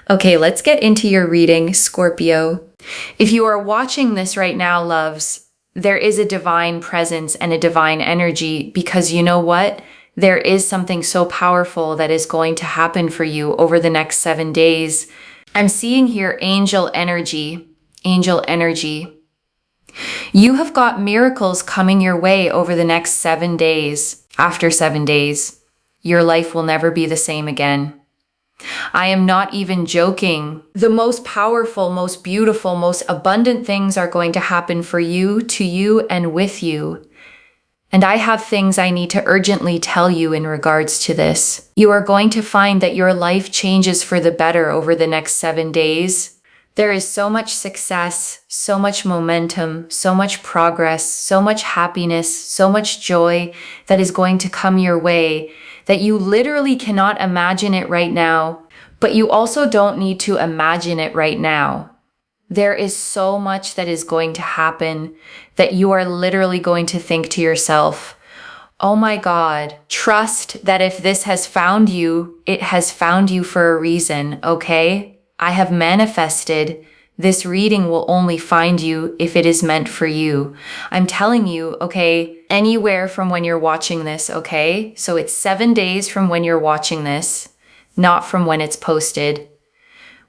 Okay, let's get into your reading, Scorpio. If you are watching this right now, loves, there is a divine presence and a divine energy because you know what? There is something so powerful that is going to happen for you over the next 7 days. I'm seeing here angel energy. Angel energy. You have got miracles coming your way over the next 7 days. After 7 days, your life will never be the same again. I am not even joking. The most powerful, most beautiful, most abundant things are going to happen for you, to you, and with you. And I have things I need to urgently tell you in regards to this. You are going to find that your life changes for the better over the next 7 days. There is so much success, so much momentum, so much progress, so much happiness, so much joy that is going to come your way that you literally cannot imagine it right now, but you also don't need to imagine it right now. There is so much that is going to happen that you are literally going to think to yourself, oh my God, trust that if this has found you, it has found you for a reason, okay? I have manifested. This reading will only find you if it is meant for you. I'm telling you, okay, anywhere from when you're watching this, okay? So it's 7 days from when you're watching this, not from when it's posted.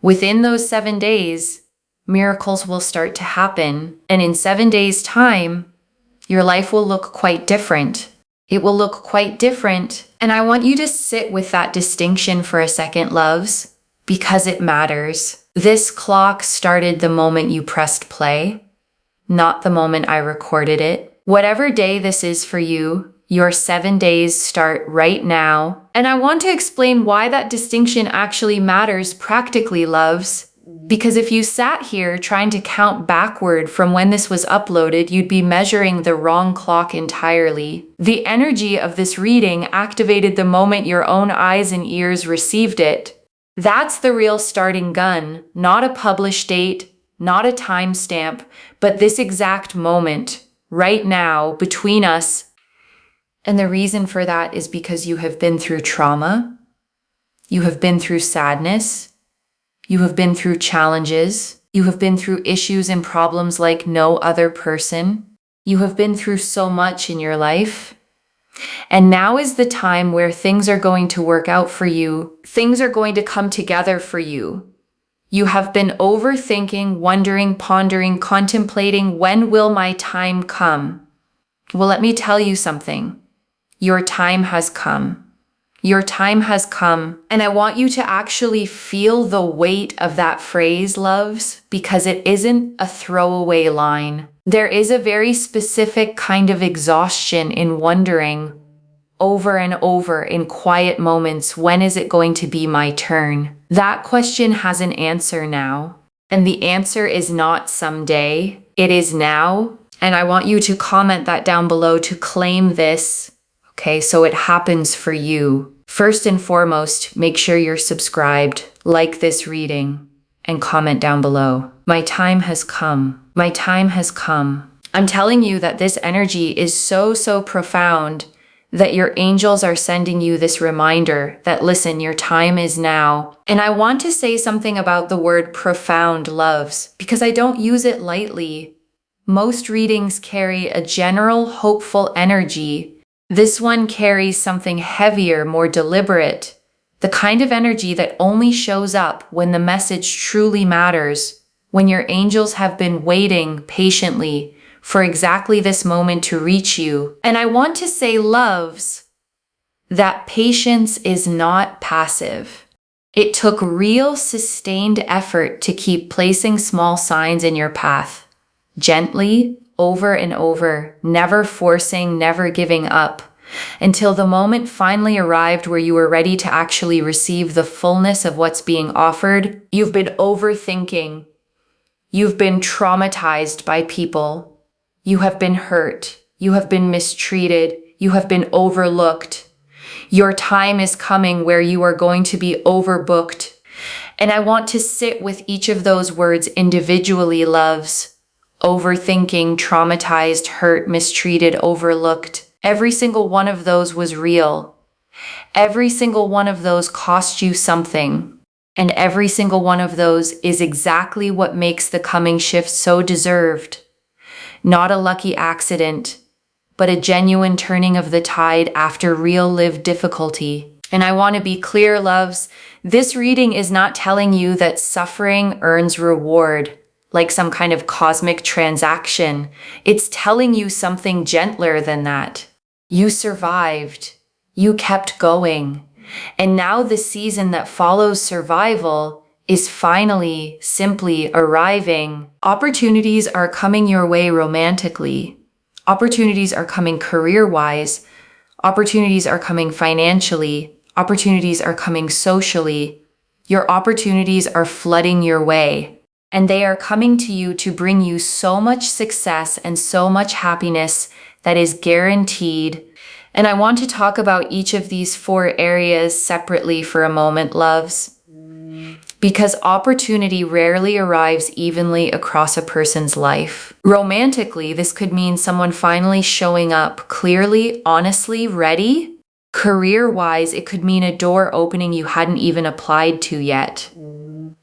Within those 7 days, miracles will start to happen. And in 7 days' time, your life will look quite different. It will look quite different. And I want you to sit with that distinction for a second, loves, because it matters. This clock started the moment you pressed play, not the moment I recorded it. Whatever day this is for you, your 7 days start right now. And I want to explain why that distinction actually matters practically, loves. Because if you sat here trying to count backward from when this was uploaded, you'd be measuring the wrong clock entirely. The energy of this reading activated the moment your own eyes and ears received it. That's the real starting gun, not a published date, not a timestamp, but this exact moment, right now, between us. And the reason for that is because you have been through trauma, you have been through sadness, you have been through challenges, you have been through issues and problems like no other person. You have been through so much in your life. And now is the time where things are going to work out for you. Things are going to come together for you. You have been overthinking, wondering, pondering, contemplating, when will my time come? Well, let me tell you something. Your time has come. Your time has come. And I want you to actually feel the weight of that phrase, loves, because it isn't a throwaway line. There is a very specific kind of exhaustion in wondering over and over in quiet moments, when is it going to be my turn? That question has an answer now. And the answer is not someday. It is now. And I want you to comment that down below to claim this. Okay, so it happens for you. First and foremost, make sure you're subscribed, like this reading, and comment down below. My time has come. My time has come. I'm telling you that this energy is so profound that your angels are sending you this reminder that, listen, your time is now. And I want to say something about the word profound, loves, because I don't use it lightly. Most readings carry a general, hopeful energy. This one carries something heavier, more deliberate, the kind of energy that only shows up when the message truly matters, when your angels have been waiting patiently for exactly this moment to reach you. And I want to say, loves, that patience is not passive. It took real sustained effort to keep placing small signs in your path, gently, over and over, never forcing, never giving up, until the moment finally arrived where you were ready to actually receive the fullness of what's being offered. You've been overthinking. You've been traumatized by people. You have been hurt. You have been mistreated. You have been overlooked. Your time is coming where you are going to be overbooked. And I want to sit with each of those words individually, loves. Overthinking, traumatized, hurt, mistreated, overlooked. Every single one of those was real. Every single one of those cost you something. And every single one of those is exactly what makes the coming shift so deserved. Not a lucky accident, but a genuine turning of the tide after real lived difficulty. And I want to be clear, loves, this reading is not telling you that suffering earns reward, like some kind of cosmic transaction. It's telling you something gentler than that. You survived. You kept going. And now the season that follows survival is finally simply arriving. Opportunities are coming your way romantically. Opportunities are coming career-wise. Opportunities are coming financially. Opportunities are coming socially. Your opportunities are flooding your way. And they are coming to you to bring you so much success and so much happiness that is guaranteed. And I want to talk about each of these 4 areas separately for a moment, loves. Because opportunity rarely arrives evenly across a person's life. Romantically, this could mean someone finally showing up clearly, honestly, ready. Career-wise, it could mean a door opening you hadn't even applied to yet.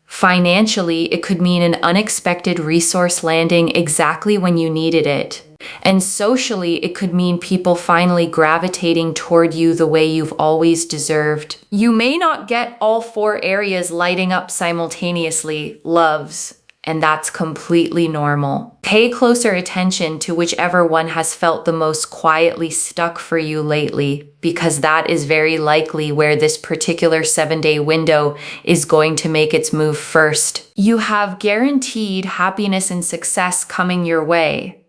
Financially, it could mean an unexpected resource landing exactly when you needed it. And socially, it could mean people finally gravitating toward you the way you've always deserved. You may not get all 4 areas lighting up simultaneously, loves, and that's completely normal. Pay closer attention to whichever one has felt the most quietly stuck for you lately, because that is very likely where this particular 7-day window is going to make its move first. You have guaranteed happiness and success coming your way.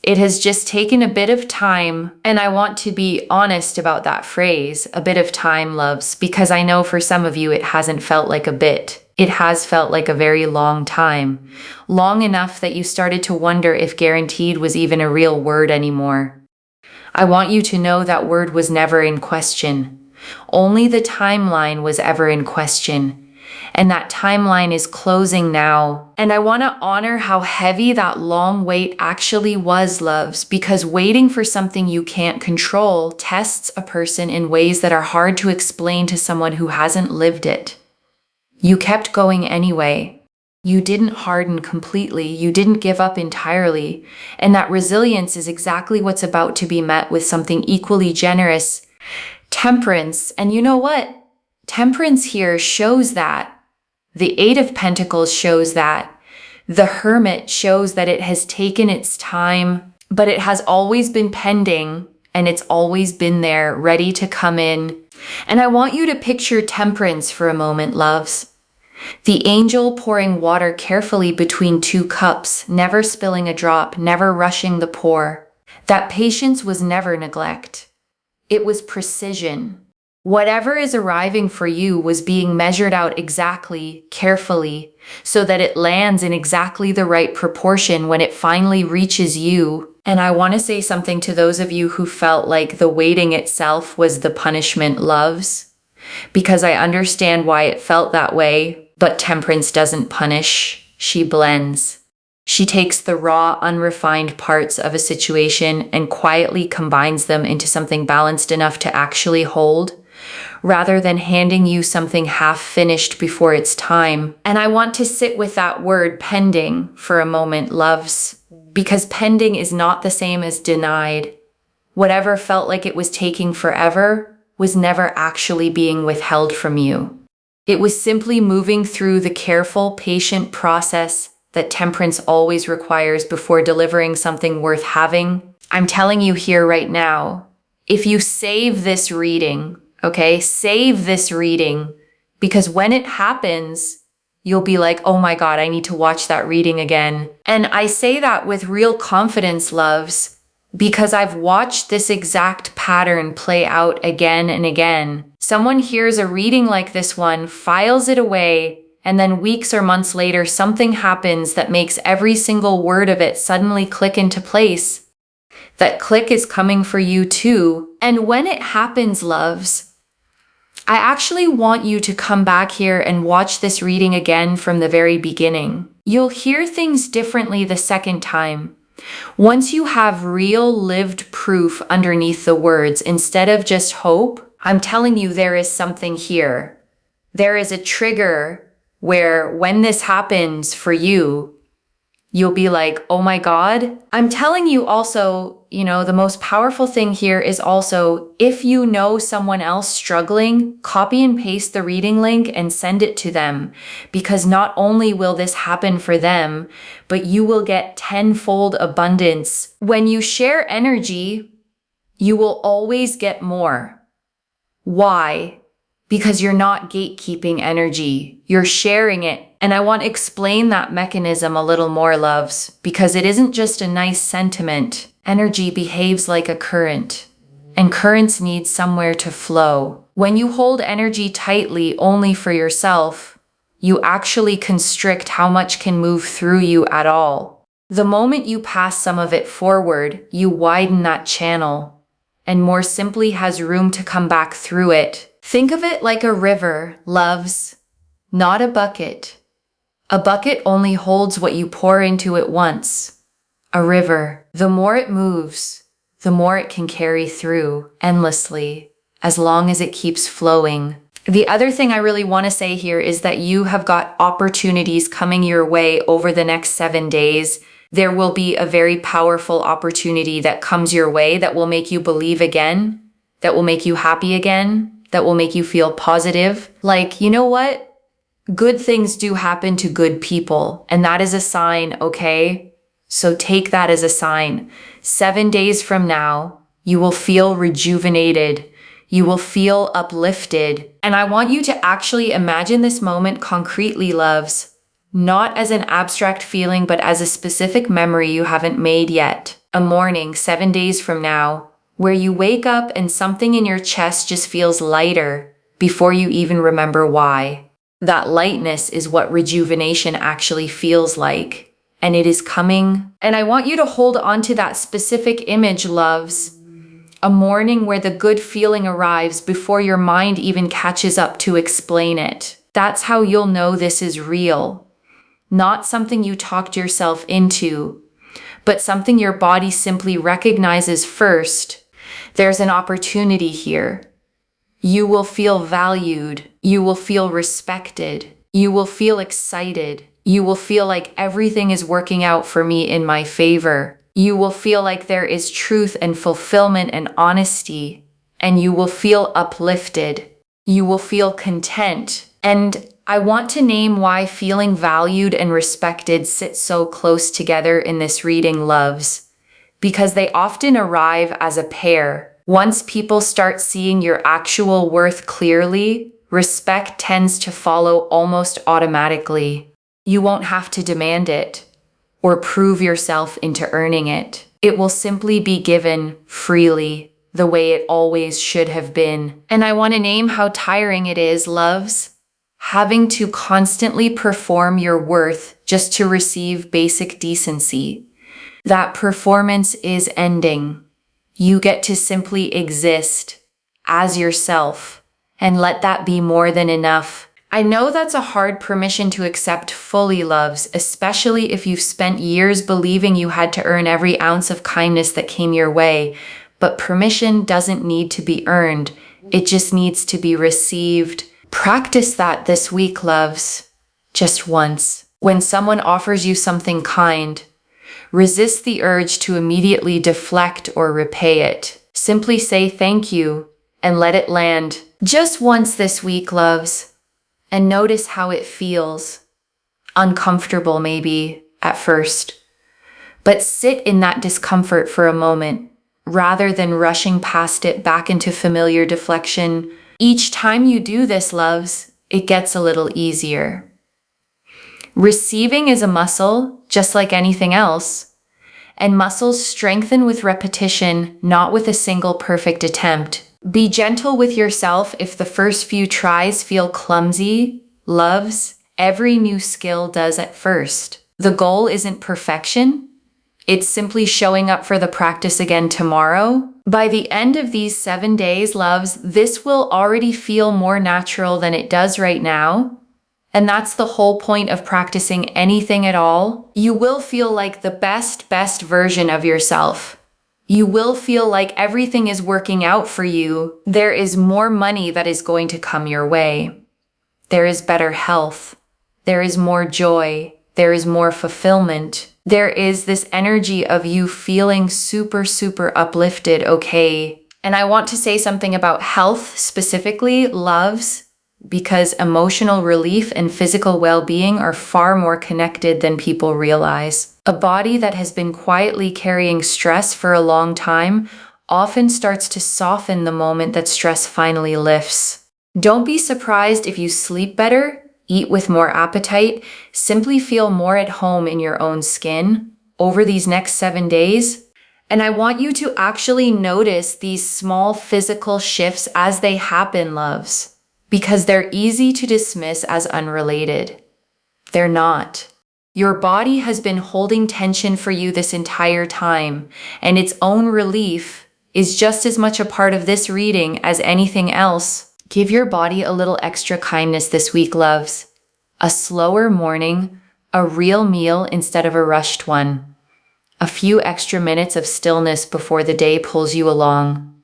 It has just taken a bit of time, and I want to be honest about that phrase, a bit of time, loves, because I know for some of you it hasn't felt like a bit. It has felt like a very long time. Long enough that you started to wonder if guaranteed was even a real word anymore. I want you to know that word was never in question. Only the timeline was ever in question. And that timeline is closing now. And I want to honor how heavy that long wait actually was, loves, because waiting for something you can't control tests a person in ways that are hard to explain to someone who hasn't lived it. You kept going anyway. You didn't harden completely. You didn't give up entirely. And that resilience is exactly what's about to be met with something equally generous. Temperance. And you know what? Temperance here shows that. The 8 of Pentacles shows that. The Hermit shows that it has taken its time, but it has always been pending, and it's always been there, ready to come in. And I want you to picture Temperance for a moment, loves. The angel pouring water carefully between 2 cups, never spilling a drop, never rushing the pour. That patience was never neglect. It was precision. Whatever is arriving for you was being measured out exactly, carefully, so that it lands in exactly the right proportion when it finally reaches you. And I want to say something to those of you who felt like the waiting itself was the punishment, loves, because I understand why it felt that way, but Temperance doesn't punish, she blends. She takes the raw, unrefined parts of a situation and quietly combines them into something balanced enough to actually hold, rather than handing you something half-finished before its time. And I want to sit with that word pending for a moment, loves, because pending is not the same as denied. Whatever felt like it was taking forever was never actually being withheld from you. It was simply moving through the careful, patient process that Temperance always requires before delivering something worth having. I'm telling you here right now, if you save this reading, okay, save this reading, because when it happens, you'll be like, oh my God, I need to watch that reading again. And I say that with real confidence, loves, because I've watched this exact pattern play out again and again. Someone hears a reading like this one, files it away, and then weeks or months later, something happens that makes every single word of it suddenly click into place. That click is coming for you too. And when it happens, loves, I actually want you to come back here and watch this reading again from the very beginning. You'll hear things differently the second time. Once you have real lived proof underneath the words, instead of just hope, I'm telling you there is something here. There is a trigger where when this happens for you, you'll be like, oh my God. I'm telling you also, the most powerful thing here is also, if you know someone else struggling, copy and paste the reading link and send it to them. Because not only will this happen for them, but you will get tenfold abundance. When you share energy, you will always get more. Why? Because you're not gatekeeping energy. You're sharing it. And I want to explain that mechanism a little more, loves, because it isn't just a nice sentiment. Energy behaves like a current, and currents need somewhere to flow. When you hold energy tightly only for yourself, you actually constrict how much can move through you at all. The moment you pass some of it forward, you widen that channel, and more simply has room to come back through it. Think of it like a river, loves, not a bucket. A bucket only holds what you pour into it once. A river, the more it moves, the more it can carry through endlessly, as long as it keeps flowing. The other thing I really want to say here is that you have got opportunities coming your way over the next 7 days. There will be a very powerful opportunity that comes your way that will make you believe again, that will make you happy again, that will make you feel positive. Like, you know what? Good things do happen to good people, and that is a sign, okay? So take that as a sign. 7 days from now, you will feel rejuvenated. You will feel uplifted. And I want you to actually imagine this moment concretely, loves, not as an abstract feeling, but as a specific memory you haven't made yet. A morning 7 days from now, where you wake up and something in your chest just feels lighter before you even remember why. That lightness is what rejuvenation actually feels like. And it is coming. And I want you to hold on to that specific image, loves. A morning where the good feeling arrives before your mind even catches up to explain it. That's how you'll know this is real. Not something you talked yourself into, but something your body simply recognizes first. There's an opportunity here. You will feel valued. You will feel respected. You will feel excited. You will feel like everything is working out for me in my favor. You will feel like there is truth and fulfillment and honesty, and you will feel uplifted. You will feel content. And I want to name why feeling valued and respected sit so close together in this reading, loves, because they often arrive as a pair. Once people start seeing your actual worth clearly, respect tends to follow almost automatically. You won't have to demand it or prove yourself into earning it. It will simply be given freely, the way it always should have been. And I want to name how tiring it is, loves, having to constantly perform your worth just to receive basic decency. That performance is ending. You get to simply exist as yourself and let that be more than enough. I know that's a hard permission to accept fully, loves, especially if you've spent years believing you had to earn every ounce of kindness that came your way. But permission doesn't need to be earned. It just needs to be received. Practice that this week, loves. Just once. When someone offers you something kind, resist the urge to immediately deflect or repay it. Simply say thank you and let it land. Just once this week, loves. And notice how it feels. Uncomfortable maybe at first. But sit in that discomfort for a moment, rather than rushing past it back into familiar deflection. Each time you do this, loves, it gets a little easier. Receiving is a muscle, just like anything else. And muscles strengthen with repetition, not with a single perfect attempt. Be gentle with yourself if the first few tries feel clumsy, loves. Every new skill does at first. The goal isn't perfection. It's simply showing up for the practice again tomorrow. By the end of these 7 days, loves, this will already feel more natural than it does right now. And that's the whole point of practicing anything at all. You will feel like the best version of yourself. You will feel like everything is working out for you. There is more money that is going to come your way. There is better health. There is more joy. There is more fulfillment. There is this energy of you feeling super, super uplifted, okay? And I want to say something about health specifically, loves, because emotional relief and physical well-being are far more connected than people realize. A body that has been quietly carrying stress for a long time often starts to soften the moment that stress finally lifts. Don't be surprised if you sleep better, eat with more appetite, simply feel more at home in your own skin over these next 7 days. And I want you to actually notice these small physical shifts as they happen, loves, because they're easy to dismiss as unrelated. They're not. Your body has been holding tension for you this entire time, and its own relief is just as much a part of this reading as anything else. Give your body a little extra kindness this week, loves. A slower morning, a real meal instead of a rushed one. A few extra minutes of stillness before the day pulls you along.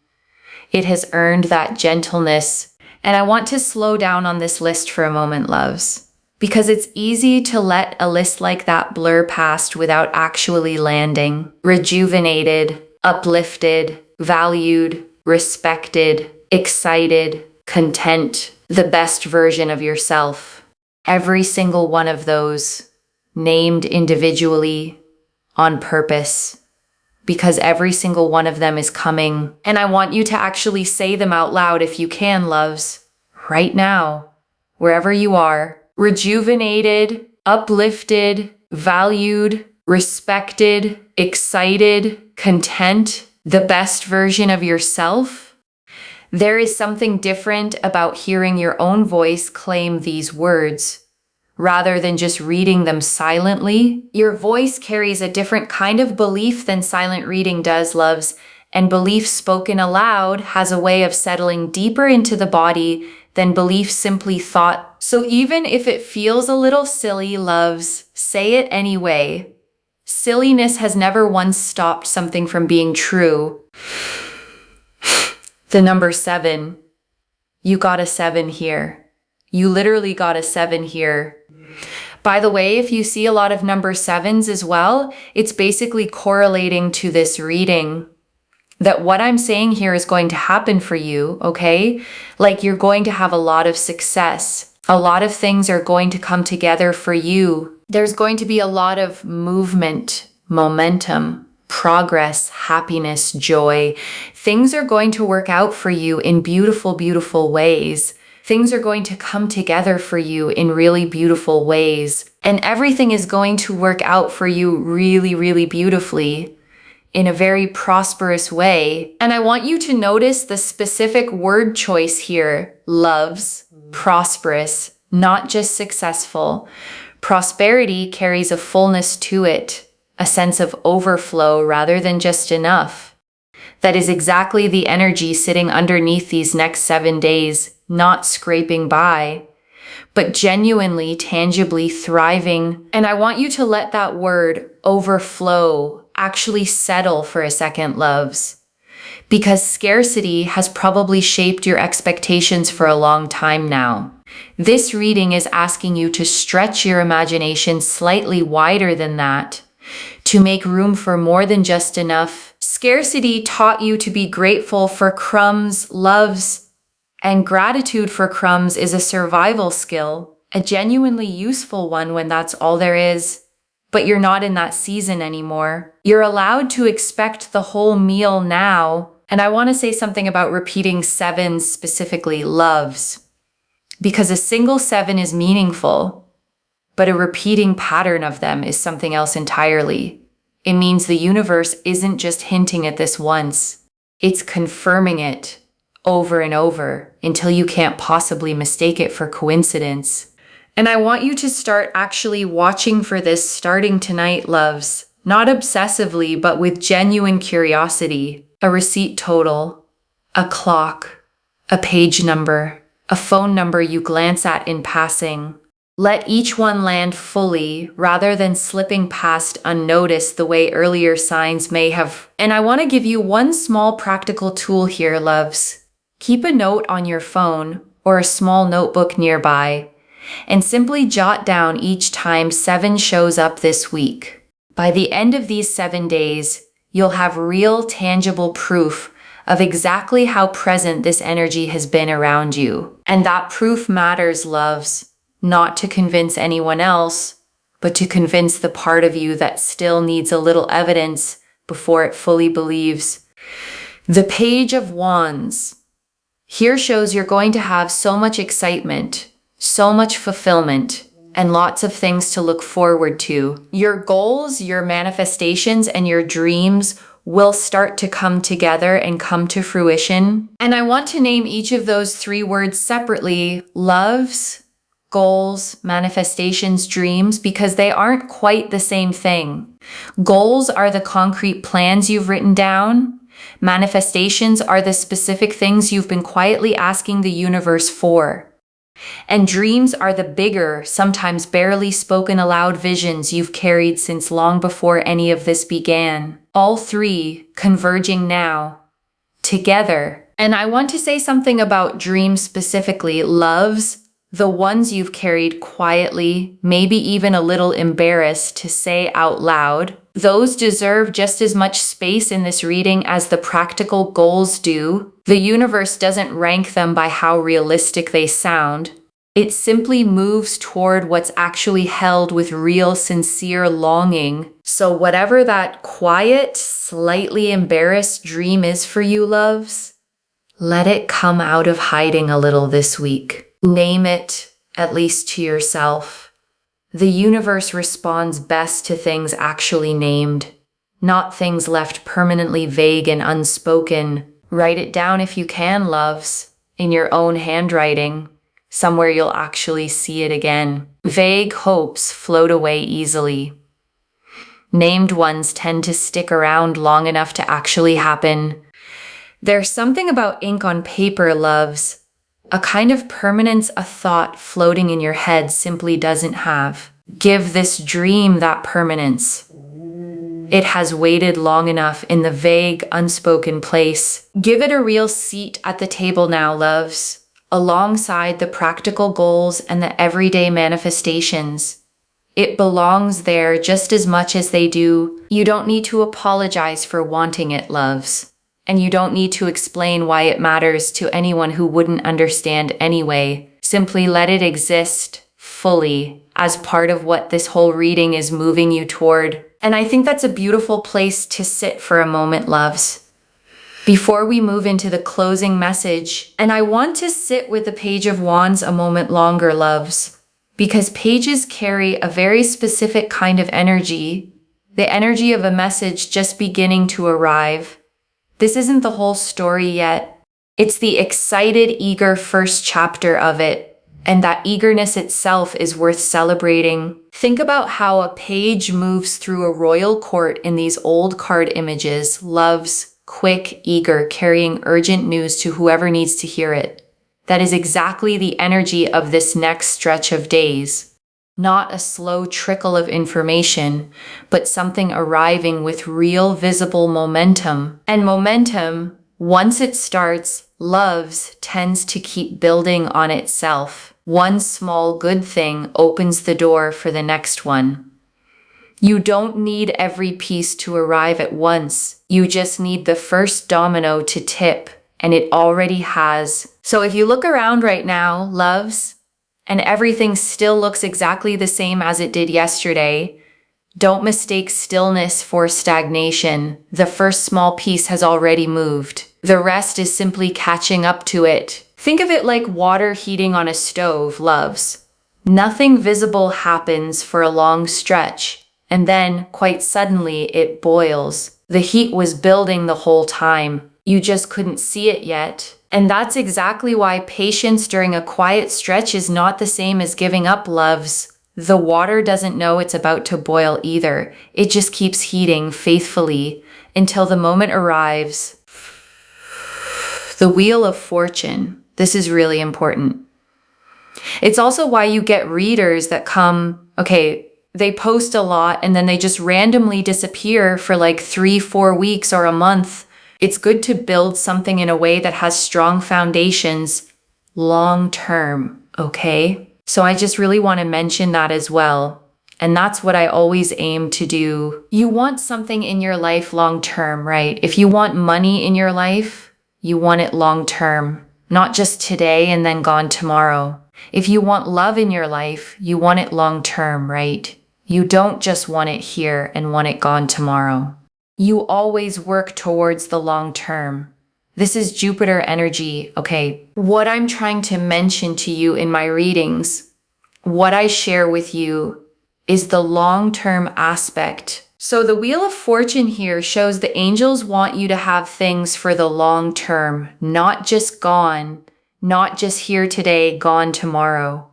It has earned that gentleness. And I want to slow down on this list for a moment, loves, because it's easy to let a list like that blur past without actually landing. Rejuvenated, uplifted, valued, respected, excited, content, the best version of yourself. Every single one of those, named individually, on purpose, because every single one of them is coming. And I want you to actually say them out loud if you can, loves, right now, wherever you are. Rejuvenated, uplifted, valued, respected, excited, content, the best version of yourself. There is something different about hearing your own voice claim these words, rather than just reading them silently. Your voice carries a different kind of belief than silent reading does, loves, and belief spoken aloud has a way of settling deeper into the body than belief simply thought. So even if it feels a little silly, loves, say it anyway. Silliness has never once stopped something from being true. The number 7. You got a 7 here. You literally got a 7 here. By the way, if you see a lot of number 7s as well, it's basically correlating to this reading that what I'm saying here is going to happen for you, okay? Like you're going to have a lot of success. A lot of things are going to come together for you. There's going to be a lot of movement, momentum, progress, happiness, joy. Things are going to work out for you in beautiful, beautiful ways. Things are going to come together for you in really beautiful ways. And everything is going to work out for you really, really beautifully in a very prosperous way. And I want you to notice the specific word choice here, loves, prosperous, not just successful. Prosperity carries a fullness to it, a sense of overflow rather than just enough. That is exactly the energy sitting underneath these next 7 days, not scraping by, but genuinely, tangibly thriving. And I want you to let that word overflow actually settle for a second, loves, because scarcity has probably shaped your expectations for a long time now. This reading is asking you to stretch your imagination slightly wider than that, to make room for more than just enough. Scarcity taught you to be grateful for crumbs, loves, and gratitude for crumbs is a survival skill, a genuinely useful one when that's all there is. But you're not in that season anymore. You're allowed to expect the whole meal now. And I want to say something about repeating 7s, specifically loves, because a single 7 is meaningful, but a repeating pattern of them is something else entirely. It means the universe isn't just hinting at this once. It's confirming it over and over until you can't possibly mistake it for coincidence. And I want you to start actually watching for this starting tonight, loves. Not obsessively, but with genuine curiosity. A receipt total, a clock, a page number, a phone number you glance at in passing. Let each one land fully rather than slipping past unnoticed the way earlier signs may have. And I want to give you one small practical tool here, loves. Keep a note on your phone or a small notebook nearby, and simply jot down each time 7 shows up this week. By the end of these 7 days, you'll have real, tangible proof of exactly how present this energy has been around you. And that proof matters, loves, not to convince anyone else, but to convince the part of you that still needs a little evidence before it fully believes. The Page of Wands. Here shows you're going to have so much excitement, so much fulfillment, and lots of things to look forward to. Your goals, your manifestations, and your dreams will start to come together and come to fruition. And I want to name each of those 3 words separately: loves, goals, manifestations, dreams, because they aren't quite the same thing. Goals are the concrete plans you've written down. Manifestations are the specific things you've been quietly asking the universe for. And dreams are the bigger, sometimes barely spoken aloud visions you've carried since long before any of this began. All 3 converging now, together. And I want to say something about dreams specifically. Loves, the ones you've carried quietly, maybe even a little embarrassed to say out loud. Those deserve just as much space in this reading as the practical goals do. The universe doesn't rank them by how realistic they sound. It simply moves toward what's actually held with real, sincere longing. So whatever that quiet, slightly embarrassed dream is for you, loves, let it come out of hiding a little this week. Name it, at least to yourself. The universe responds best to things actually named, not things left permanently vague and unspoken. Write it down if you can, loves, in your own handwriting, somewhere you'll actually see it again. Vague hopes float away easily. Named ones tend to stick around long enough to actually happen. There's something about ink on paper, loves, a kind of permanence a thought floating in your head simply doesn't have. Give this dream that permanence. It has waited long enough in the vague, unspoken place. Give it a real seat at the table now, loves, alongside the practical goals and the everyday manifestations. It belongs there just as much as they do. You don't need to apologize for wanting it, loves. And you don't need to explain why it matters to anyone who wouldn't understand anyway. Simply let it exist fully as part of what this whole reading is moving you toward. And I think that's a beautiful place to sit for a moment, loves, before we move into the closing message. And I want to sit with the Page of Wands a moment longer, loves, because pages carry a very specific kind of energy, the energy of a message just beginning to arrive. This isn't the whole story yet. It's the excited, eager first chapter of it, and that eagerness itself is worth celebrating. Think about how a page moves through a royal court in these old card images, loves, quick, eager, carrying urgent news to whoever needs to hear it. That is exactly the energy of this next stretch of days. Not a slow trickle of information, but something arriving with real visible momentum. And momentum, once it starts, loves, tends to keep building on itself. One small good thing opens the door for the next one. You don't need every piece to arrive at once. You just need the first domino to tip, and it already has. So if you look around right now, loves, and everything still looks exactly the same as it did yesterday, don't mistake stillness for stagnation. The first small piece has already moved. The rest is simply catching up to it. Think of it like water heating on a stove, loves. Nothing visible happens for a long stretch, and then, quite suddenly, it boils. The heat was building the whole time. You just couldn't see it yet. And that's exactly why patience during a quiet stretch is not the same as giving up, loves. The water doesn't know it's about to boil either. It just keeps heating faithfully until the moment arrives. The Wheel of Fortune. This is really important. It's also why you get readers that come, they post a lot and then they just randomly disappear for like 3-4 weeks or a month. It's good to build something in a way that has strong foundations, long term, okay? So I just really want to mention that as well. And that's what I always aim to do. You want something in your life long term, right? If you want money in your life, you want it long term, not just today and then gone tomorrow. If you want love in your life, you want it long term, right? You don't just want it here and want it gone tomorrow. You always work towards the long term. This is Jupiter energy, okay? What I'm trying to mention to you in my readings, what I share with you is the long-term aspect. So the Wheel of Fortune here shows the angels want you to have things for the long term, not just gone, not just here today, gone tomorrow.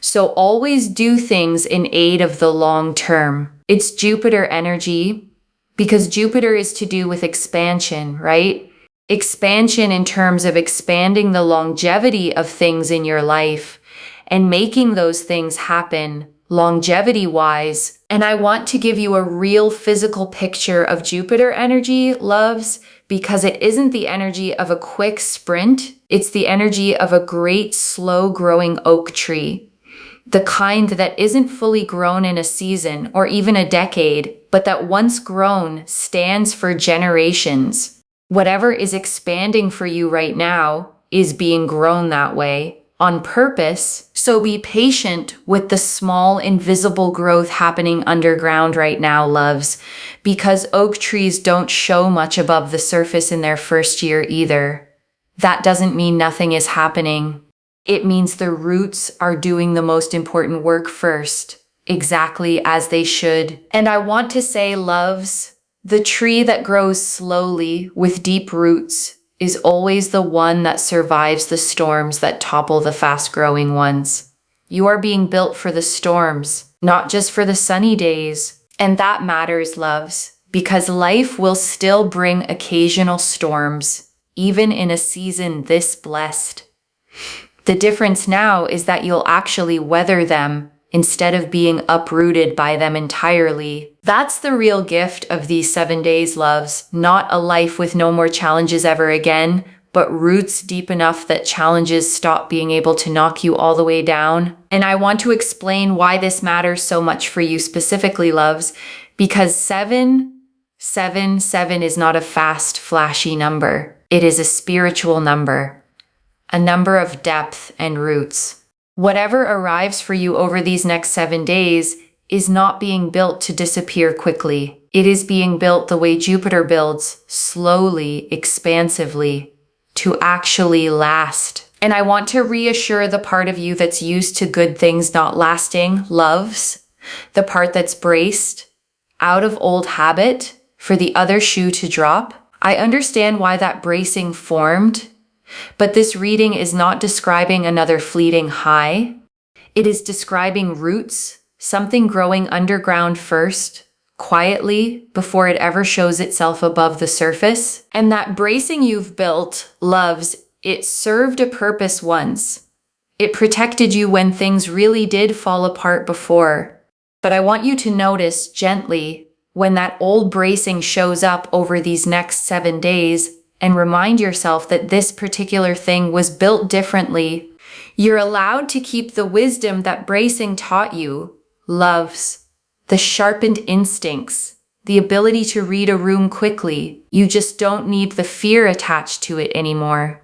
So always do things in aid of the long term. It's Jupiter energy because Jupiter is to do with expansion, right? Expansion in terms of expanding the longevity of things in your life and making those things happen longevity-wise. And I want to give you a real physical picture of Jupiter energy, loves, because it isn't the energy of a quick sprint. It's the energy of a great, slow-growing oak tree. The kind that isn't fully grown in a season or even a decade, but that once grown stands for generations. Whatever is expanding for you right now is being grown that way on purpose. So be patient with the small, invisible growth happening underground right now, loves, because oak trees don't show much above the surface in their first year either. That doesn't mean nothing is happening. It means the roots are doing the most important work first, exactly as they should. And I want to say, loves, the tree that grows slowly with deep roots is always the one that survives the storms that topple the fast-growing ones. You are being built for the storms, not just for the sunny days. And that matters, loves, because life will still bring occasional storms, even in a season this blessed. The difference now is that you'll actually weather them instead of being uprooted by them entirely. That's the real gift of these 7 days, loves. Not a life with no more challenges ever again, but roots deep enough that challenges stop being able to knock you all the way down. And I want to explain why this matters so much for you specifically, loves, because 777 is not a fast, flashy number. It is a spiritual number, a number of depth and roots. Whatever arrives for you over these next 7 days is not being built to disappear quickly. It is being built the way Jupiter builds, slowly, expansively, to actually last. And I want to reassure the part of you that's used to good things not lasting, loves, the part that's braced, out of old habit, for the other shoe to drop. I understand why that bracing formed, but this reading is not describing another fleeting high. It is describing roots, something growing underground first, quietly, before it ever shows itself above the surface. And that bracing you've built, loves, it served a purpose once. It protected you when things really did fall apart before. But I want you to notice gently when that old bracing shows up over these next 7 days, and remind yourself that this particular thing was built differently. You're allowed to keep the wisdom that bracing taught you, loves, the sharpened instincts, the ability to read a room quickly. You just don't need the fear attached to it anymore.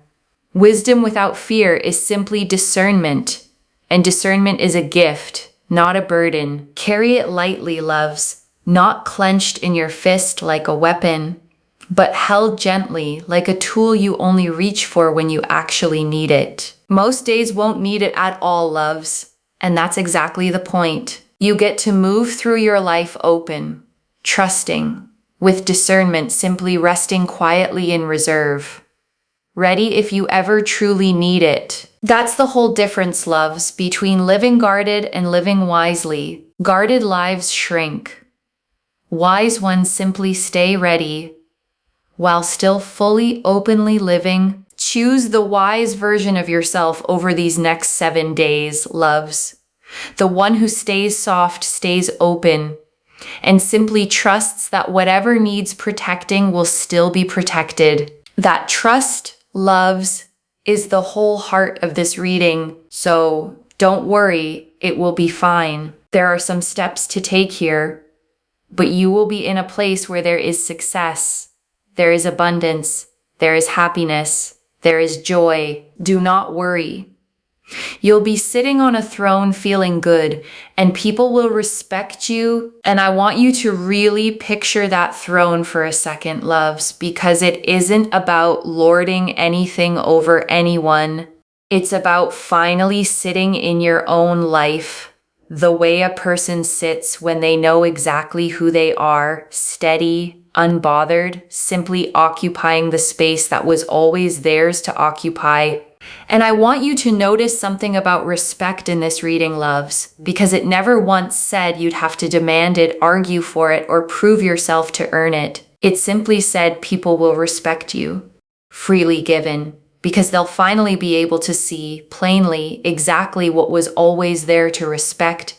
Wisdom without fear is simply discernment, and discernment is a gift, not a burden. Carry it lightly, loves, not clenched in your fist like a weapon, but held gently like a tool you only reach for when you actually need it. Most days won't need it at all, loves, and that's exactly the point. You get to move through your life open, trusting, with discernment, simply resting quietly in reserve, ready if you ever truly need it. That's the whole difference, loves, between living guarded and living wisely. Guarded lives shrink. Wise ones simply stay ready, while still fully, openly living. Choose the wise version of yourself over these next 7 days, loves. The one who stays soft, stays open, and simply trusts that whatever needs protecting will still be protected. That trust, loves, is the whole heart of this reading, so don't worry, it will be fine. There are some steps to take here, but you will be in a place where there is success, there is abundance, there is happiness, there is joy. Do not worry. You'll be sitting on a throne feeling good, and people will respect you. And I want you to really picture that throne for a second, loves, because it isn't about lording anything over anyone. It's about finally sitting in your own life, the way a person sits when they know exactly who they are, steady, unbothered, simply occupying the space that was always theirs to occupy. And I want you to notice something about respect in this reading, loves, because it never once said you'd have to demand it, argue for it, or prove yourself to earn it. It simply said people will respect you, freely given, because they'll finally be able to see plainly exactly what was always there to respect.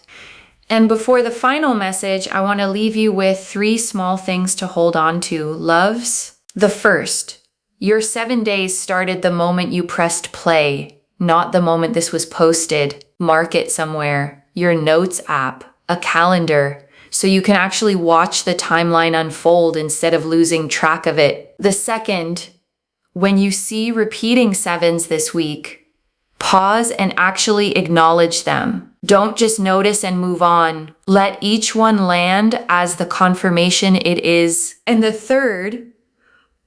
And before the final message, I want to leave you with 3 small things to hold on to, loves. The first, your 7 days started the moment you pressed play, not the moment this was posted. Mark it somewhere, your notes app, a calendar, so you can actually watch the timeline unfold instead of losing track of it. The second, when you see repeating 7s this week, pause and actually acknowledge them. Don't just notice and move on. Let each one land as the confirmation it is. And the third,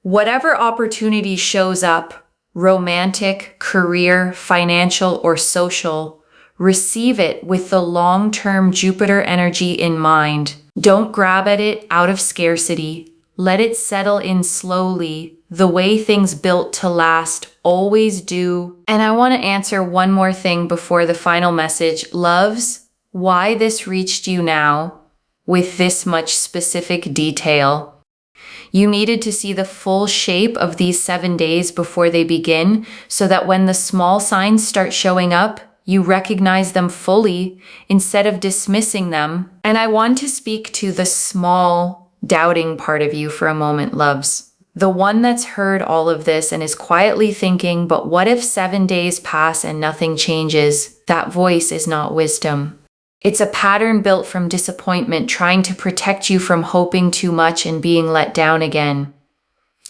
whatever opportunity shows up, romantic, career, financial, or social, receive it with the long-term Jupiter energy in mind. Don't grab at it out of scarcity. Let it settle in slowly, the way things built to last always do. And I want to answer one more thing before the final message. Loves, why this reached you now with this much specific detail. You needed to see the full shape of these 7 days before they begin, so that when the small signs start showing up, you recognize them fully instead of dismissing them. And I want to speak to the small, doubting part of you for a moment, loves. The one that's heard all of this and is quietly thinking, but what if 7 days pass and nothing changes? That voice is not wisdom. It's a pattern built from disappointment, trying to protect you from hoping too much and being let down again.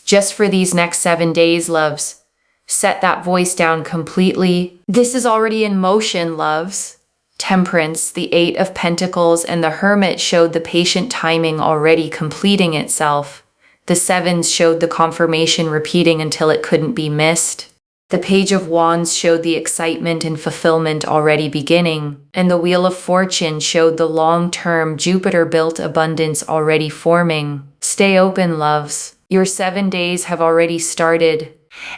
Just for these next 7 days, loves, set that voice down completely. This is already in motion, loves. Temperance, the 8 of Pentacles, and the Hermit showed the patient timing already completing itself. The 7s showed the confirmation repeating until it couldn't be missed. The Page of Wands showed the excitement and fulfillment already beginning, and the Wheel of Fortune showed the long-term Jupiter-built abundance already forming. Stay open, loves. Your 7 days have already started.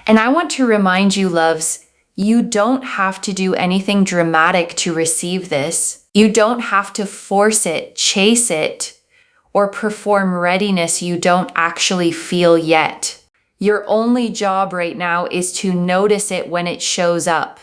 And I want to remind you, loves, you don't have to do anything dramatic to receive this. You don't have to force it, chase it, or perform readiness you don't actually feel yet. Your only job right now is to notice it when it shows up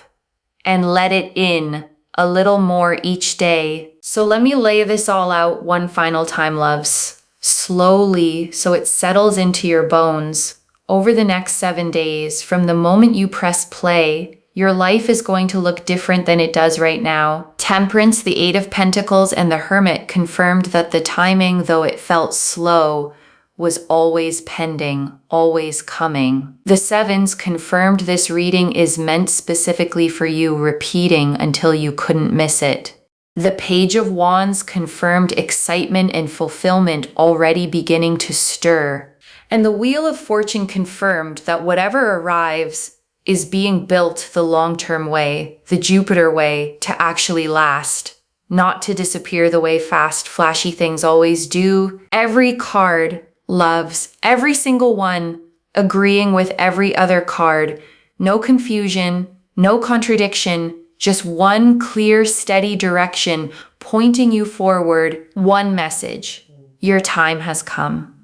and let it in a little more each day. So let me lay this all out one final time, loves. Slowly, so it settles into your bones. Over the next 7 days, from the moment you press play, your life is going to look different than it does right now. Temperance, the 8 of Pentacles, and the Hermit confirmed that the timing, though it felt slow, was always pending, always coming. The 7s confirmed this reading is meant specifically for you, repeating until you couldn't miss it. The Page of Wands confirmed excitement and fulfillment already beginning to stir. And the Wheel of Fortune confirmed that whatever arrives is being built the long-term way, the Jupiter way, to actually last, not to disappear the way fast, flashy things always do. Every card, loves, every single one, agreeing with every other card. No confusion, no contradiction, just one clear, steady direction pointing you forward. One message: your time has come.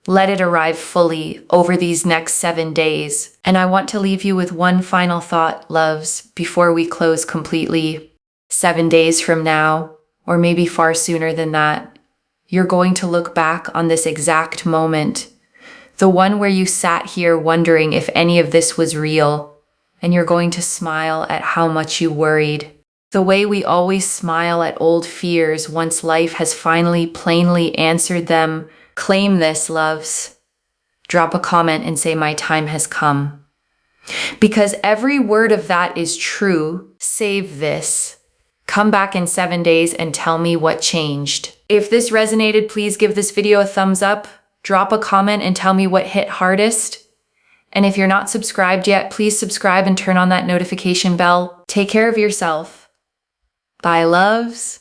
Let it arrive fully over these next 7 days. And I want to leave you with one final thought, loves, before we close completely. 7 days from now, or maybe far sooner than that, you're going to look back on this exact moment, the one where you sat here wondering if any of this was real, and you're going to smile at how much you worried. The way we always smile at old fears once life has finally plainly answered them. Claim this, loves. Drop a comment and say, my time has come. Because every word of that is true. Save this. Come back in 7 days and tell me what changed. If this resonated, please give this video a thumbs up. Drop a comment and tell me what hit hardest. And if you're not subscribed yet, please subscribe and turn on that notification bell. Take care of yourself. Bye, loves.